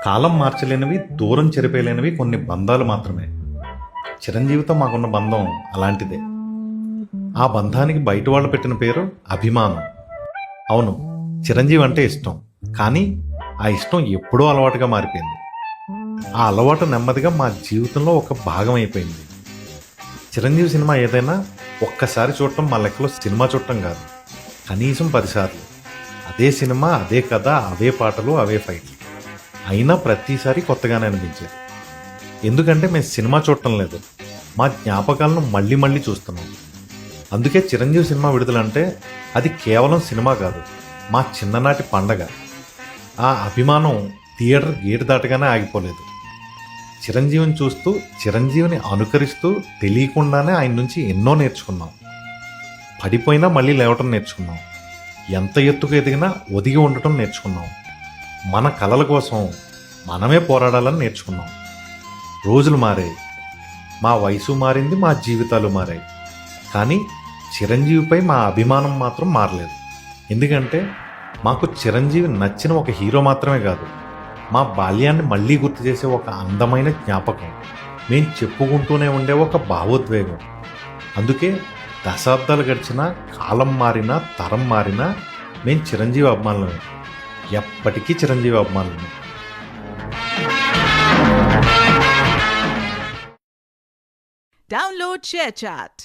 కాలం మార్చలేనివి, దూరం చెరిపేయలేనివి కొన్ని బంధాలు మాత్రమే. చిరంజీవితో మాకున్న బంధం అలాంటిదే. ఆ బంధానికి బయట వాళ్ళు పెట్టిన పేరు అభిమానం. అవును, చిరంజీవి అంటే ఇష్టం. కానీ ఆ ఇష్టం ఎప్పుడో అలవాటుగా మారిపోయింది. ఆ అలవాటు నెమ్మదిగా మా జీవితంలో ఒక భాగం అయిపోయింది. చిరంజీవి సినిమా ఏదైనా ఒక్కసారి చూడటం మా లెక్కలో సినిమా చూడటం కాదు, కనీసం 10 సార్లు. అదే సినిమా, అదే కథ, అవే పాటలు, అవే ఫైట్లు. అయినా ప్రతిసారి కొత్తగానే అనిపించేది. ఎందుకంటే మేము సినిమా చూడటం లేదు, మా జ్ఞాపకాలను మళ్ళీ మళ్ళీ చూస్తున్నాం. అందుకే చిరంజీవి సినిమా విడుదలంటే అది కేవలం సినిమా కాదు, మా చిన్ననాటి పండగ. ఆ అభిమానం థియేటర్ గేటు దాటగానే ఆగిపోలేదు. చిరంజీవిని చూస్తూ, చిరంజీవిని అనుకరిస్తూ తెలియకుండానే ఆయన నుంచి ఎన్నో నేర్చుకున్నాం. పడిపోయినా మళ్ళీ లేవటం నేర్చుకున్నాం. ఎంత ఎత్తుకు ఎదిగినా ఒదిగి ఉండటం నేర్చుకున్నాం. మన కలల కోసం మనమే పోరాడాలని నేర్చుకున్నాం. రోజులు మారాయి, మా వయసు మారింది, మా జీవితాలు మారాయి. కానీ చిరంజీవిపై మా అభిమానం మాత్రం మారలేదు. ఎందుకంటే మాకు చిరంజీవి నచ్చిన ఒక హీరో మాత్రమే కాదు, మా బాల్యాన్ని మళ్ళీ గుర్తు చేసే ఒక అందమైన జ్ఞాపకం, మేం చెప్పుకుంటూనే ఉండే ఒక భావోద్వేగం. అందుకే దశాబ్దాలు గడిచినా, కాలం మారినా, తరం మారినా మేము చిరంజీవి అభిమానులమే. ఎప్పటికీ చిరంజీవి అభిమానులమే. Download ShareChat.